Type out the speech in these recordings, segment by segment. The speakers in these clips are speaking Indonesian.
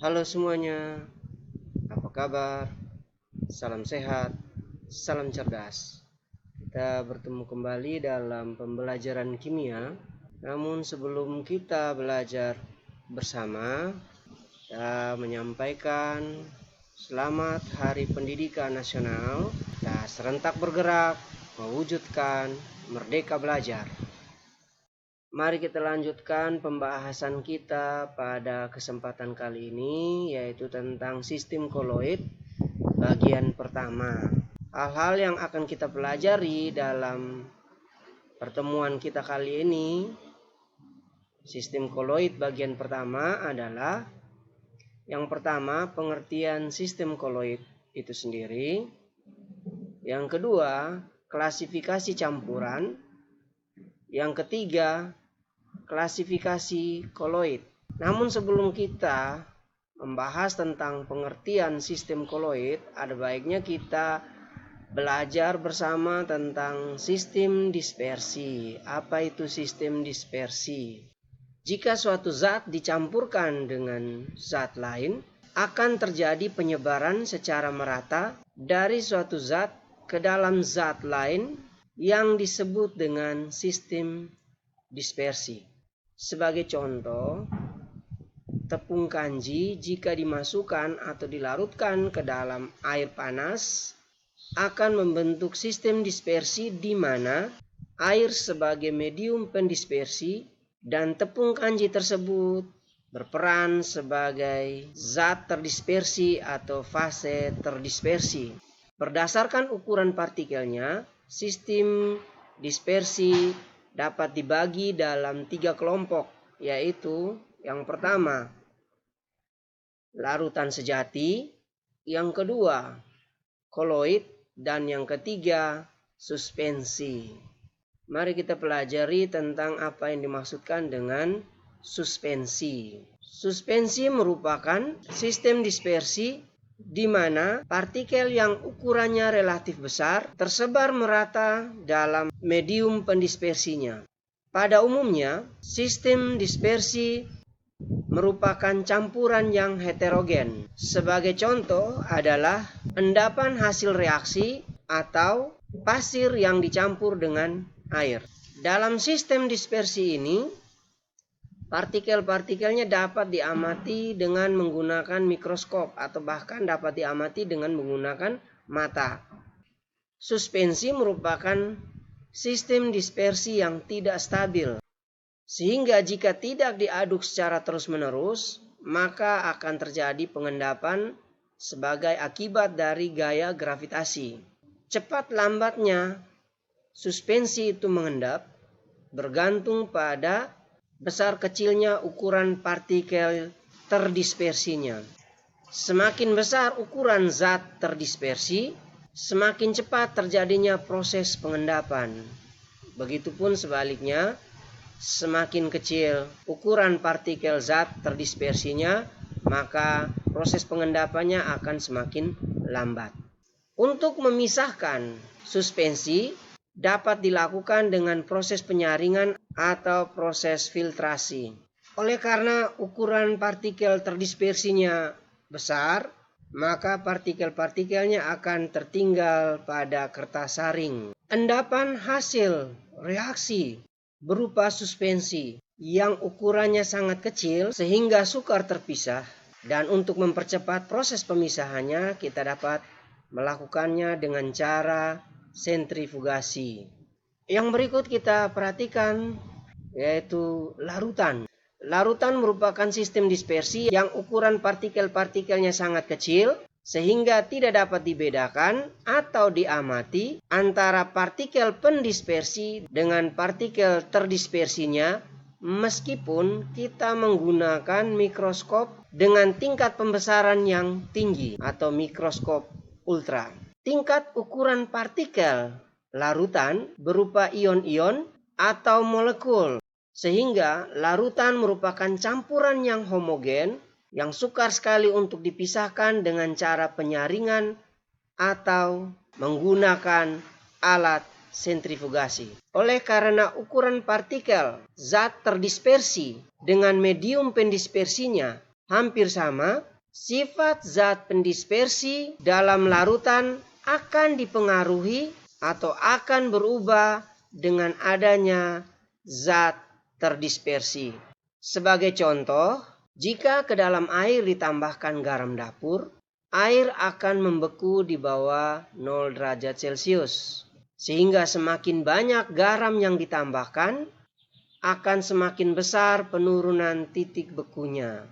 Halo semuanya, apa kabar? Salam sehat, salam cerdas. Kita bertemu kembali dalam pembelajaran kimia. Namun sebelum kita belajar bersama, kita menyampaikan selamat Hari Pendidikan Nasional. Kita serentak bergerak mewujudkan Merdeka Belajar. Mari kita lanjutkan pembahasan kita pada kesempatan kali ini, yaitu tentang sistem koloid bagian pertama. Hal-hal yang akan kita pelajari dalam pertemuan kita kali ini, sistem koloid bagian pertama adalah yang pertama, pengertian sistem koloid itu sendiri. Yang kedua, klasifikasi campuran. Yang ketiga, klasifikasi koloid. Namun sebelum kita membahas tentang pengertian sistem koloid, ada baiknya kita belajar bersama tentang sistem dispersi. Apa itu sistem dispersi? Jika suatu zat dicampurkan dengan zat lain, akan terjadi penyebaran secara merata dari suatu zat ke dalam zat lain yang disebut dengan sistem dispersi. Sebagai contoh, tepung kanji jika dimasukkan atau dilarutkan ke dalam air panas akan membentuk sistem dispersi di mana air sebagai medium pendispersi dan tepung kanji tersebut berperan sebagai zat terdispersi atau fase terdispersi. Berdasarkan ukuran partikelnya, sistem dispersi dapat dibagi dalam 3 kelompok, yaitu yang pertama, larutan sejati, yang kedua, koloid, dan yang ketiga, suspensi. Mari kita pelajari tentang apa yang dimaksudkan dengan suspensi. Suspensi merupakan sistem dispersi di mana partikel yang ukurannya relatif besar tersebar merata dalam medium pendispersinya. Pada umumnya, sistem dispersi merupakan campuran yang heterogen. Sebagai contoh adalah endapan hasil reaksi atau pasir yang dicampur dengan air. Dalam sistem dispersi ini, partikel-partikelnya dapat diamati dengan menggunakan mikroskop atau bahkan dapat diamati dengan menggunakan mata. Suspensi merupakan sistem dispersi yang tidak stabil, sehingga jika tidak diaduk secara terus-menerus, maka akan terjadi pengendapan sebagai akibat dari gaya gravitasi. Cepat lambatnya suspensi itu mengendap bergantung pada besar kecilnya ukuran partikel terdispersinya. Semakin besar ukuran zat terdispersi, semakin cepat terjadinya proses pengendapan. Begitupun sebaliknya, semakin kecil ukuran partikel zat terdispersinya, maka proses pengendapannya akan semakin lambat. Untuk memisahkan suspensi dapat dilakukan dengan proses penyaringan atau proses filtrasi. Oleh karena ukuran partikel terdispersinya besar, maka partikel-partikelnya akan tertinggal pada kertas saring. Endapan hasil reaksi berupa suspensi yang ukurannya sangat kecil sehingga sukar terpisah, dan untuk mempercepat proses pemisahannya kita dapat melakukannya dengan cara sentrifugasi. Yang berikut kita perhatikan yaitu larutan. Larutan merupakan sistem dispersi yang ukuran partikel-partikelnya sangat kecil sehingga tidak dapat dibedakan atau diamati antara partikel pendispersi dengan partikel terdispersinya meskipun kita menggunakan mikroskop dengan tingkat pembesaran yang tinggi atau mikroskop ultra. Tingkat ukuran partikel larutan berupa ion-ion atau molekul, sehingga larutan merupakan campuran yang homogen yang sukar sekali untuk dipisahkan dengan cara penyaringan atau menggunakan alat sentrifugasi. Oleh karena ukuran partikel zat terdispersi dengan medium pendispersinya hampir sama, sifat zat pendispersi dalam larutan akan dipengaruhi atau akan berubah dengan adanya zat terdispersi. Sebagai contoh, jika ke dalam air ditambahkan garam dapur, air akan membeku di bawah 0 derajat Celcius. Sehingga semakin banyak garam yang ditambahkan, akan semakin besar penurunan titik bekunya.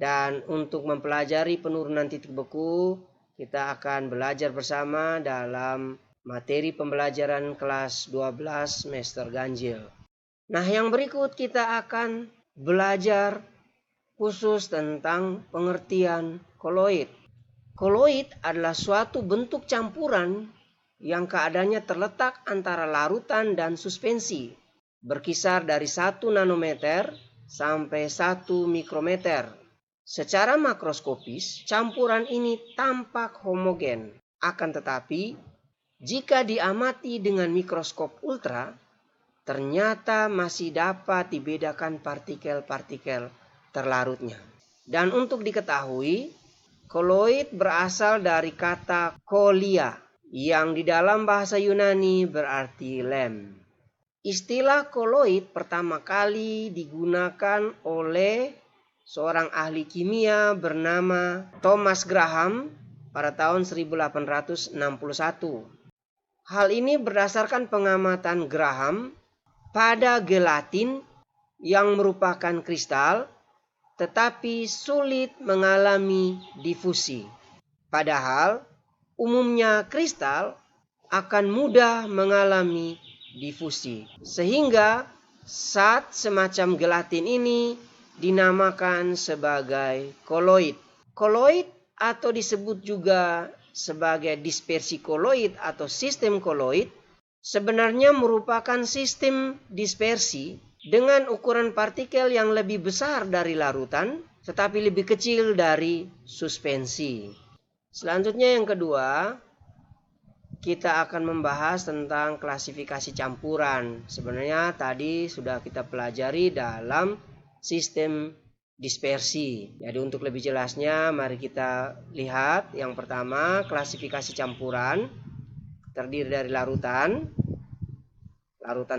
Dan untuk mempelajari penurunan titik beku, kita akan belajar bersama dalam materi pembelajaran kelas 12 semester ganjil. Nah, yang berikut kita akan belajar khusus tentang pengertian koloid. Koloid adalah suatu bentuk campuran yang keadaannya terletak antara larutan dan suspensi, berkisar dari 1 nanometer sampai 1 mikrometer. Secara makroskopis, campuran ini tampak homogen. Akan tetapi, jika diamati dengan mikroskop ultra, ternyata masih dapat dibedakan partikel-partikel terlarutnya. Dan untuk diketahui, koloid berasal dari kata kolia, yang di dalam bahasa Yunani berarti lem. Istilah koloid pertama kali digunakan oleh seorang ahli kimia bernama Thomas Graham pada tahun 1861. Hal ini berdasarkan pengamatan Graham pada gelatin yang merupakan kristal tetapi sulit mengalami difusi. Padahal umumnya kristal akan mudah mengalami difusi. Sehingga zat semacam gelatin ini dinamakan sebagai koloid. Koloid atau disebut juga sebagai dispersi koloid atau sistem koloid sebenarnya merupakan sistem dispersi dengan ukuran partikel yang lebih besar dari larutan tetapi lebih kecil dari suspensi. Selanjutnya yang kedua, kita akan membahas tentang klasifikasi campuran. Sebenarnya tadi sudah kita pelajari dalam sistem dispersi. Jadi untuk lebih jelasnya mari kita lihat. Yang pertama, klasifikasi campuran terdiri dari larutan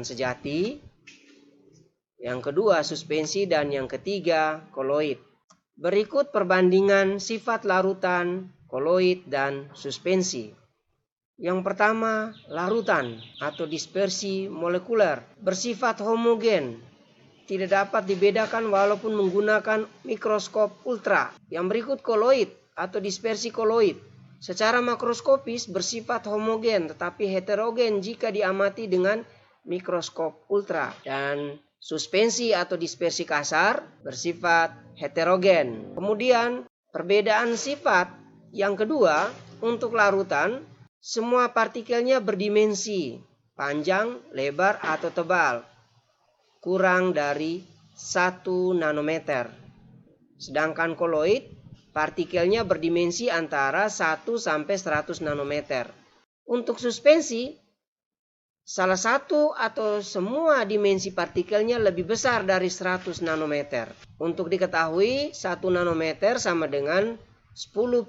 sejati. Yang kedua, suspensi, dan yang ketiga, koloid. Berikut perbandingan sifat larutan, koloid, dan suspensi. Yang pertama, larutan atau dispersi molekuler bersifat homogen, tidak dapat dibedakan walaupun menggunakan mikroskop ultra. Yang berikut koloid atau dispersi koloid. Secara makroskopis bersifat homogen tetapi heterogen jika diamati dengan mikroskop ultra. Dan suspensi atau dispersi kasar bersifat heterogen. Kemudian perbedaan sifat yang kedua, untuk larutan semua partikelnya berdimensi panjang, lebar, atau tebal kurang dari 1 nanometer. Sedangkan koloid, partikelnya berdimensi antara 1 sampai 100 nanometer. Untuk suspensi, salah satu atau semua dimensi partikelnya lebih besar dari 100 nanometer. Untuk diketahui, 1 nanometer sama dengan 10⁻⁹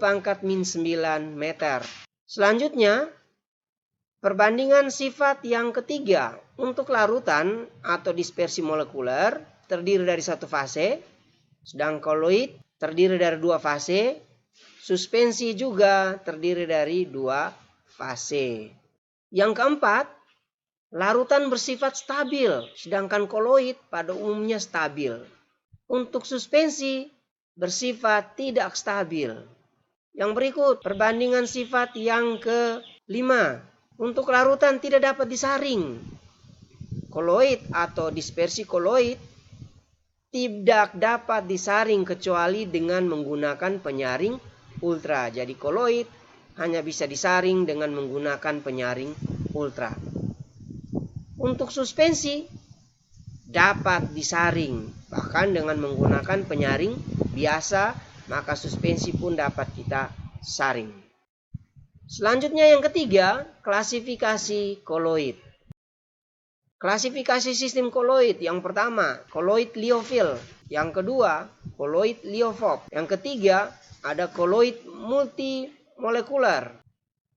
meter. Selanjutnya, perbandingan sifat yang ketiga. Untuk larutan atau dispersi molekuler terdiri dari 1 fase, sedang koloid terdiri dari 2 fase, suspensi juga terdiri dari 2 fase. Yang keempat, larutan bersifat stabil, sedangkan koloid pada umumnya stabil. Untuk suspensi bersifat tidak stabil. Yang berikut, perbandingan sifat yang kelima. Untuk larutan tidak dapat disaring. Koloid atau dispersi koloid tidak dapat disaring kecuali dengan menggunakan penyaring ultra. Jadi koloid hanya bisa disaring dengan menggunakan penyaring ultra. Untuk suspensi dapat disaring bahkan dengan menggunakan penyaring biasa, maka suspensi pun dapat kita saring. Selanjutnya yang ketiga, klasifikasi koloid. Klasifikasi sistem koloid. Yang pertama, koloid liofil. Yang kedua, koloid liofob. Yang ketiga, ada koloid multimolekuler.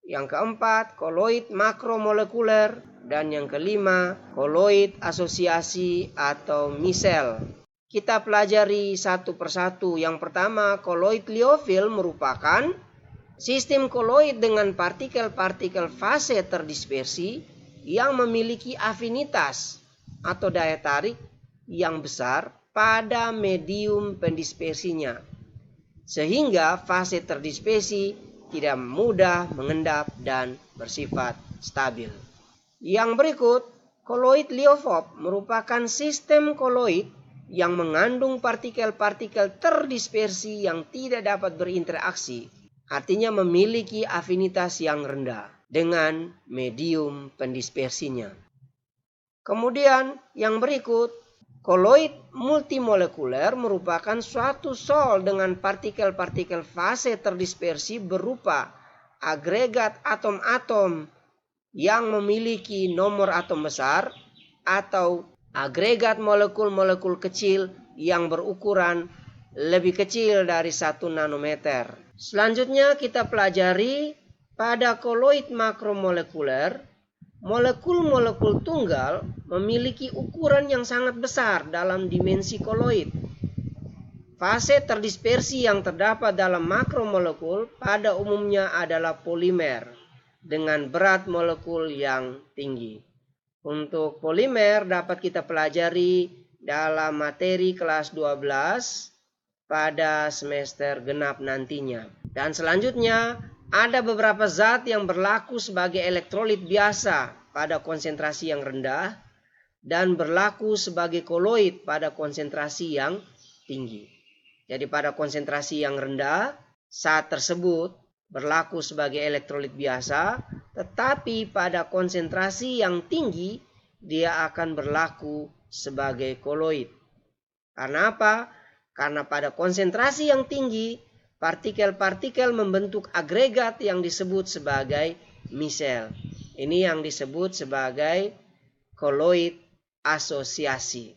Yang keempat, koloid makromolekuler. Dan yang kelima, koloid asosiasi atau misel. Kita pelajari satu persatu. Yang pertama, koloid liofil merupakan sistem koloid dengan partikel-partikel fase terdispersi yang memiliki afinitas atau daya tarik yang besar pada medium pendispersinya, sehingga fase terdispersi tidak mudah mengendap dan bersifat stabil. Yang berikut, koloid liofob merupakan sistem koloid yang mengandung partikel-partikel terdispersi yang tidak dapat berinteraksi, artinya memiliki afinitas yang rendah dengan medium pendispersinya. Kemudian yang berikut, koloid multimolekuler merupakan suatu sol dengan partikel-partikel fase terdispersi berupa agregat atom-atom yang memiliki nomor atom besar atau agregat molekul-molekul kecil yang berukuran lebih kecil dari 1 nanometer. Selanjutnya kita pelajari pada koloid makromolekuler, molekul-molekul tunggal memiliki ukuran yang sangat besar dalam dimensi koloid. Fase terdispersi yang terdapat dalam makromolekul pada umumnya adalah polimer dengan berat molekul yang tinggi. Untuk polimer dapat kita pelajari dalam materi kelas 12 pada semester genap nantinya. Dan selanjutnya ada beberapa zat yang berlaku sebagai elektrolit biasa pada konsentrasi yang rendah dan berlaku sebagai koloid pada konsentrasi yang tinggi. Jadi pada konsentrasi yang rendah, zat tersebut berlaku sebagai elektrolit biasa, tetapi pada konsentrasi yang tinggi dia akan berlaku sebagai koloid. Karena apa? Karena pada konsentrasi yang tinggi, partikel-partikel membentuk agregat yang disebut sebagai misel. Ini yang disebut sebagai koloid asosiasi.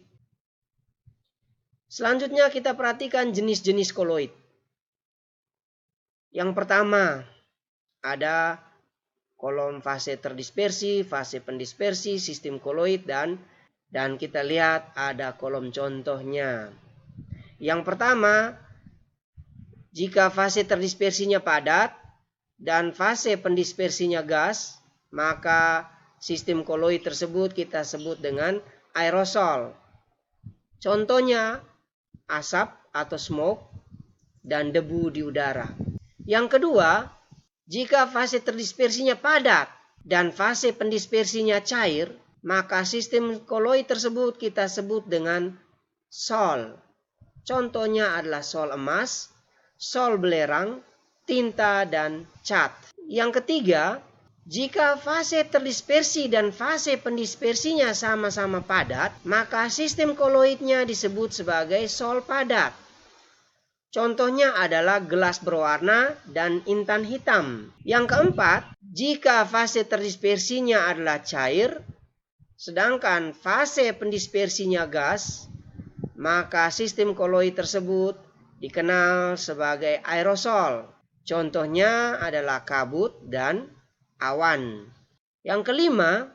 Selanjutnya kita perhatikan jenis-jenis koloid. Yang pertama, ada kolom fase terdispersi, fase pendispersi, sistem koloid, dan kita lihat ada kolom contohnya. Yang pertama, jika fase terdispersinya padat dan fase pendispersinya gas, maka sistem koloid tersebut kita sebut dengan aerosol. Contohnya, asap atau smoke dan debu di udara. Yang kedua, jika fase terdispersinya padat dan fase pendispersinya cair, maka sistem koloid tersebut kita sebut dengan sol. Contohnya adalah sol emas, sol belerang, tinta, dan cat. Yang ketiga, jika fase terdispersi dan fase pendispersinya sama-sama padat, maka sistem koloidnya disebut sebagai sol padat. Contohnya adalah gelas berwarna dan intan hitam. Yang keempat, jika fase terdispersinya adalah cair, sedangkan fase pendispersinya gas, maka sistem koloid tersebut dikenal sebagai aerosol. Contohnya adalah kabut dan awan. Yang kelima,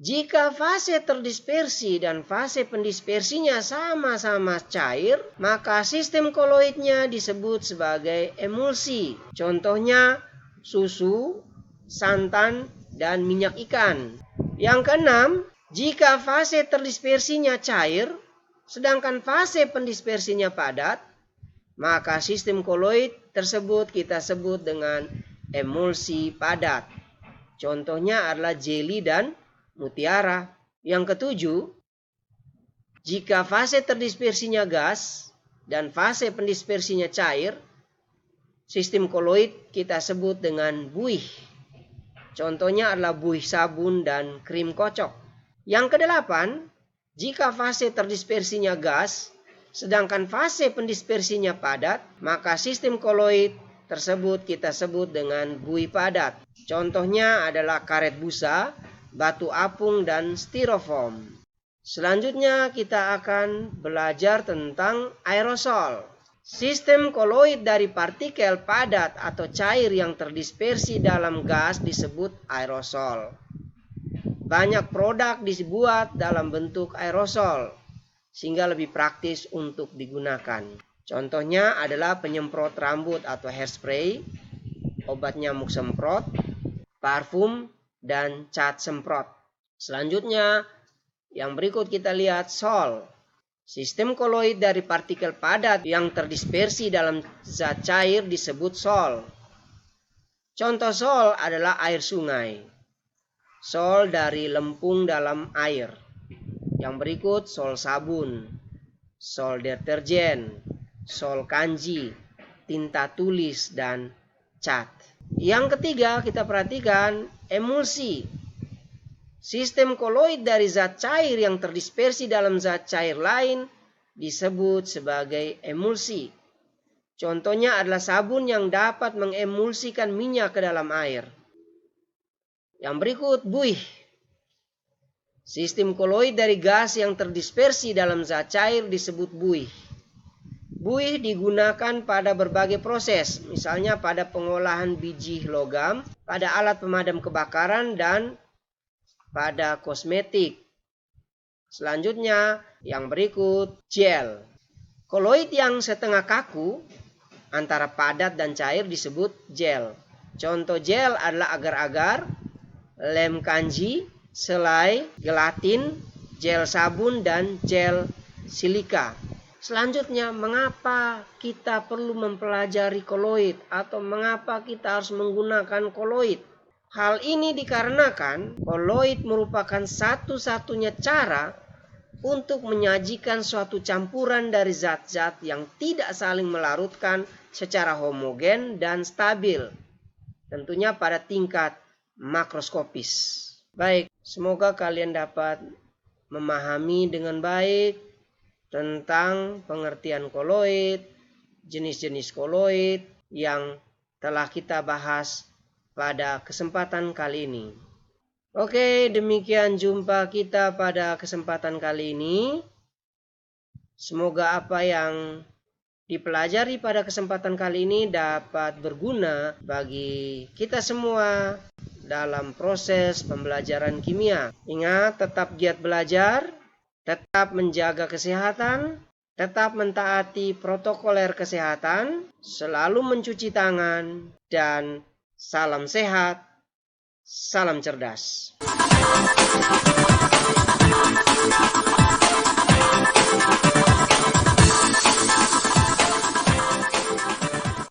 jika fase terdispersi dan fase pendispersinya sama-sama cair, maka sistem koloidnya disebut sebagai emulsi. Contohnya susu, santan, dan minyak ikan. Yang keenam, jika fase terdispersinya cair, sedangkan fase pendispersinya padat, maka sistem koloid tersebut kita sebut dengan emulsi padat. Contohnya adalah jeli dan mutiara. Yang ketujuh, jika fase terdispersinya gas dan fase pendispersinya cair, sistem koloid kita sebut dengan buih. Contohnya adalah buih sabun dan krim kocok. Yang kedelapan, jika fase terdispersinya gas, sedangkan fase pendispersinya padat, maka sistem koloid tersebut kita sebut dengan buih padat. Contohnya adalah karet busa, batu apung, dan styrofoam. Selanjutnya kita akan belajar tentang aerosol. Sistem koloid dari partikel padat atau cair yang terdispersi dalam gas disebut aerosol. Banyak produk dibuat dalam bentuk aerosol, sehingga lebih praktis untuk digunakan. Contohnya adalah penyemprot rambut atau hairspray, obat nyamuk semprot, parfum, dan cat semprot. Selanjutnya, yang berikut kita lihat sol. Sistem koloid dari partikel padat yang terdispersi dalam zat cair disebut sol. Contoh sol adalah air sungai. Sol dari lempung dalam air. Yang berikut sol sabun, sol deterjen, sol kanji, tinta tulis, dan cat. Yang ketiga kita perhatikan emulsi. Sistem koloid dari zat cair yang terdispersi dalam zat cair lain disebut sebagai emulsi. Contohnya adalah sabun yang dapat mengemulsikan minyak ke dalam air. Yang berikut buih. Sistem koloid dari gas yang terdispersi dalam zat cair disebut buih. Buih digunakan pada berbagai proses, misalnya pada pengolahan biji logam, pada alat pemadam kebakaran, dan pada kosmetik. Selanjutnya, yang berikut, gel. Koloid yang setengah kaku antara padat dan cair disebut gel. Contoh gel adalah agar-agar, lem kanji, selai, gelatin, gel sabun, dan gel silika. Selanjutnya, mengapa kita perlu mempelajari koloid atau mengapa kita harus menggunakan koloid? Hal ini dikarenakan koloid merupakan satu-satunya cara untuk menyajikan suatu campuran dari zat-zat yang tidak saling melarutkan secara homogen dan stabil, tentunya pada tingkat makroskopis. Baik, semoga kalian dapat memahami dengan baik tentang pengertian koloid, jenis-jenis koloid yang telah kita bahas pada kesempatan kali ini. Oke, demikian jumpa kita pada kesempatan kali ini. Semoga apa yang dipelajari pada kesempatan kali ini dapat berguna bagi kita semua dalam proses pembelajaran kimia. Ingat, tetap giat belajar, tetap menjaga kesehatan, tetap mentaati protokoler kesehatan, selalu mencuci tangan, dan salam sehat, salam cerdas.